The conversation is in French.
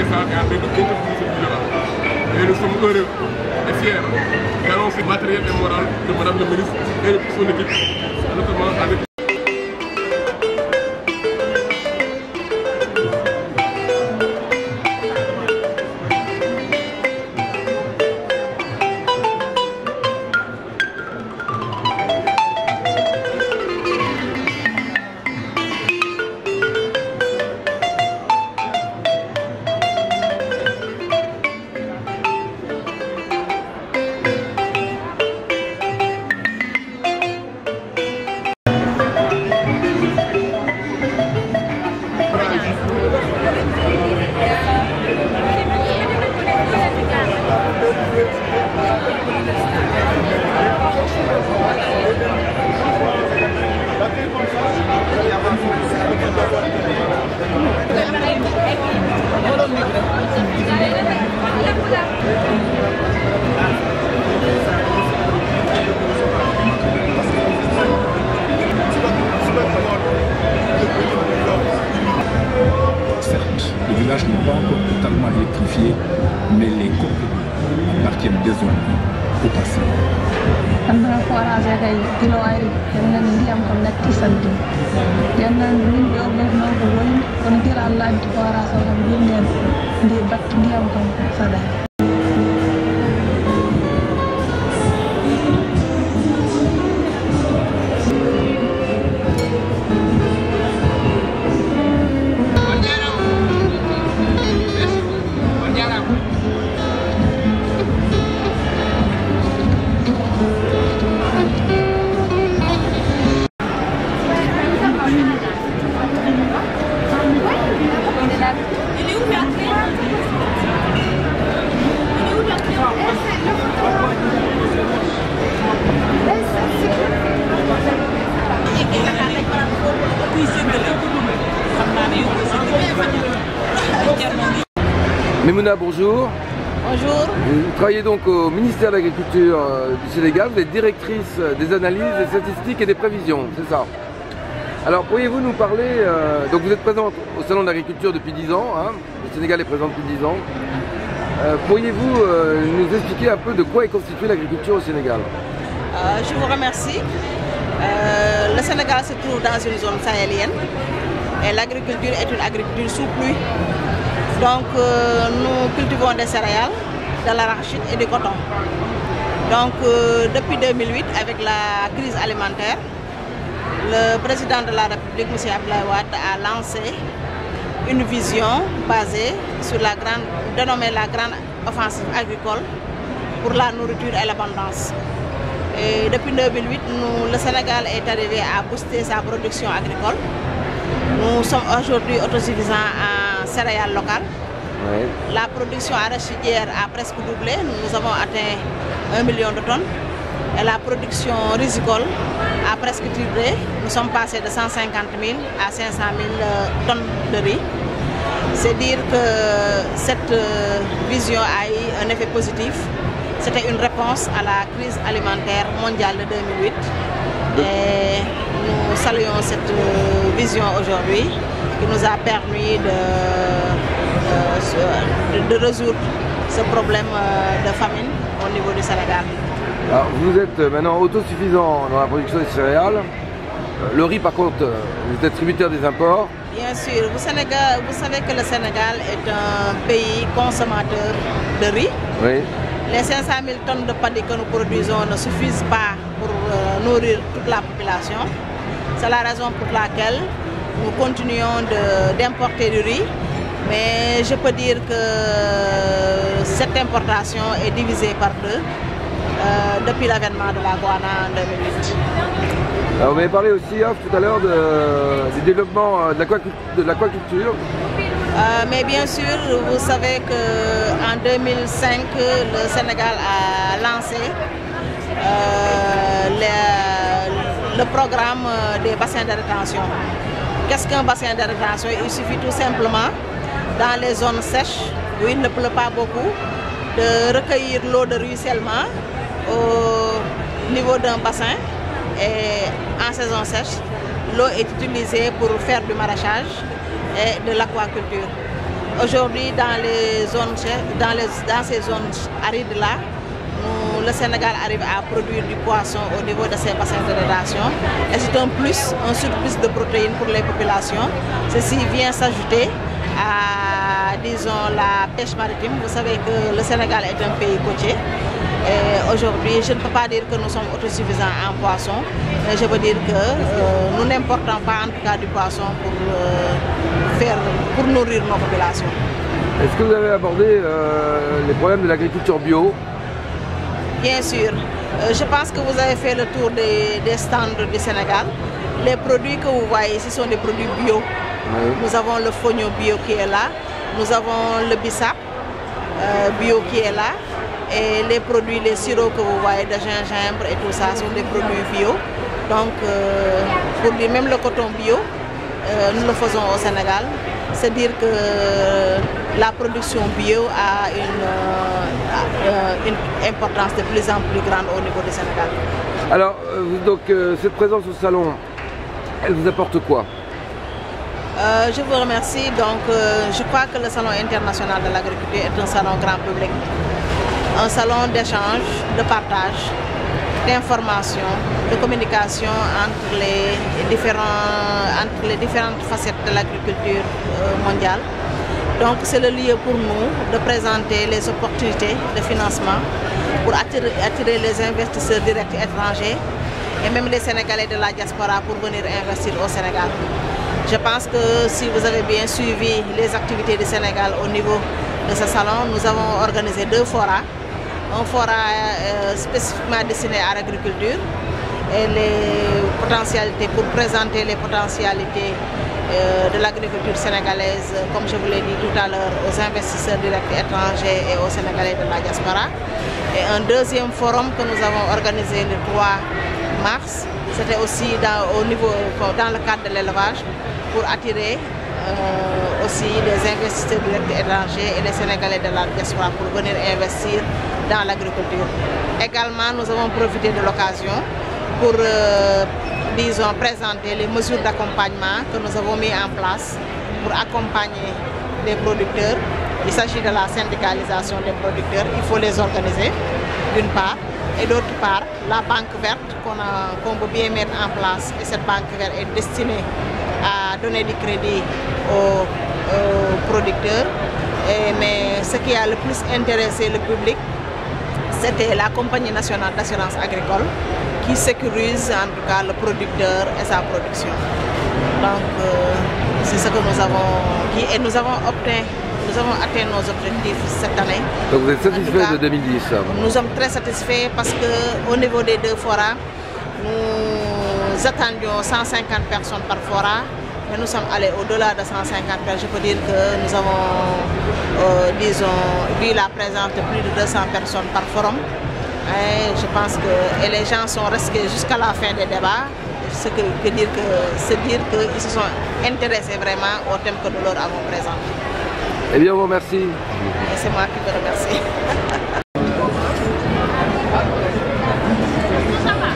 ça est en train de contribuer ce bilan-là. Et nous sommes heureux et fiers d'annoncer le matériel et moral de Madame le ministre et de son équipe, notamment avec Le village n'est pas encore totalement électrifié, mais les compléments appartiennent désormais au passé. Memouna, bonjour. Bonjour. Vous travaillez donc au ministère de l'Agriculture du Sénégal. Vous êtes directrice des analyses, des statistiques et des prévisions, c'est ça? Alors pourriez-vous nous parler, donc vous êtes présente au Salon de l'Agriculture depuis 10 ans, hein, le Sénégal est présent depuis 10 ans. Pourriez-vous nous expliquer un peu de quoi est constituée l'agriculture au Sénégal? Je vous remercie. Le Sénégal se trouve dans une zone sahélienne et l'agriculture est une agriculture sous pluie. Donc nous cultivons des céréales, de l'arachide et du coton. Donc depuis 2008, avec la crise alimentaire, le président de la République, M. Abdoulaye Wade, a lancé une vision basée sur dénommée la grande offensive agricole pour la nourriture et l'abondance. Et depuis 2008, le Sénégal est arrivé à booster sa production agricole. Nous sommes aujourd'hui autosuffisants en céréales locales. Oui. La production arachidière a presque doublé. Nous avons atteint 1 million de tonnes. Et la production risicole a presque triplé. Nous sommes passés de 150 000 à 500 000 tonnes de riz. C'est dire que cette vision a eu un effet positif. C'était une réponse à la crise alimentaire mondiale de 2008. Et nous saluons cette vision aujourd'hui qui nous a permis de résoudre ce problème de famine au niveau du Sénégal. Alors, vous êtes maintenant autosuffisant dans la production des céréales. Le riz, par contre, vous êtes tributaire des imports. Bien sûr, vous savez que le Sénégal est un pays consommateur de riz. Oui. Les 500 000 tonnes de paddy que nous produisons ne suffisent pas pour nourrir toute la population. C'est la raison pour laquelle nous continuons d'importer du riz. Mais je peux dire que cette importation est divisée par deux depuis l'avènement de la Guana en 2008. Alors, vous m'avez parlé aussi tout à l'heure du développement de l'aquaculture. Mais bien sûr, vous savez qu'en 2005, le Sénégal a lancé le programme des bassins de rétention. Qu'est-ce qu'un bassin de rétention? Il suffit tout simplement, dans les zones sèches, où il ne pleut pas beaucoup, de recueillir l'eau de ruissellement au niveau d'un bassin. Et en saison sèche, l'eau est utilisée pour faire du maraîchage et de l'aquaculture. Aujourd'hui, dans ces zones arides-là, le Sénégal arrive à produire du poisson au niveau de ses bassins de rétention. Et c'est un surplus de protéines pour les populations. Ceci vient s'ajouter à, disons, la pêche maritime. Vous savez que le Sénégal est un pays côtier. Aujourd'hui, je ne peux pas dire que nous sommes autosuffisants en poisson, mais je veux dire que nous n'importons pas en tout cas du poisson pour nourrir nos populations. Est-ce que vous avez abordé les problèmes de l'agriculture bio? Bien sûr. Je pense que vous avez fait le tour des stands du Sénégal. Les produits que vous voyez ici sont des produits bio. Oui. Nous avons le fognon bio qui est là. Nous avons le bissap bio qui est là. Et les produits, les sirops que vous voyez de gingembre et tout ça sont des produits bio. Donc, pour dire même le coton bio, nous le faisons au Sénégal. C'est dire que la production bio a une importance de plus en plus grande au niveau du Sénégal. Alors, donc, cette présence au salon, elle vous apporte quoi? Je vous remercie. Donc, je crois que le Salon international de l'agriculture est un salon grand public. Un salon d'échange, de partage, d'information, de communication entre les différentes facettes de l'agriculture mondiale. Donc c'est le lieu pour nous de présenter les opportunités de financement pour attirer les investisseurs directs étrangers et même les Sénégalais de la diaspora pour venir investir au Sénégal. Je pense que si vous avez bien suivi les activités du Sénégal au niveau de ce salon, nous avons organisé 2 forats. Un forat spécifiquement destiné à l'agriculture et les potentialités, pour présenter les potentialités de l'agriculture sénégalaise, comme je vous l'ai dit tout à l'heure, aux investisseurs directs étrangers et aux Sénégalais de la diaspora. Et un deuxième forum que nous avons organisé le 3 mars, c'était aussi dans le cadre de l'élevage, pour attirer aussi des investisseurs directs étrangers et les Sénégalais de la diaspora pour venir investir dans l'agriculture. Également, nous avons profité de l'occasion pour, disons, présenter les mesures d'accompagnement que nous avons mis en place pour accompagner les producteurs. Il s'agit de la syndicalisation des producteurs, il faut les organiser d'une part, et d'autre part, la banque verte qu'on veut bien mettre en place. Et cette banque verte est destinée à donner du crédit aux producteurs. Mais ce qui a le plus intéressé le public, c'était la Compagnie nationale d'assurance agricole qui sécurise en tout cas le producteur et sa production. Donc c'est ce que nous avons dit et nous avons atteint nos objectifs cette année. Donc vous êtes satisfait de 2010? Nous sommes très satisfaits parce qu'au niveau des 2 forats, nous attendions 150 personnes par forat, mais nous sommes allés au-delà de 150 personnes. Je peux dire que nous avons, disons, vu la présence de plus de 200 personnes par forum. Et je pense que les gens sont restés jusqu'à la fin des débats. C'est dire qu'ils se sont intéressés vraiment au thème que nous leur avons présenté. Eh bien, vous remercie. Et c'est moi qui vous remercie. Ça va.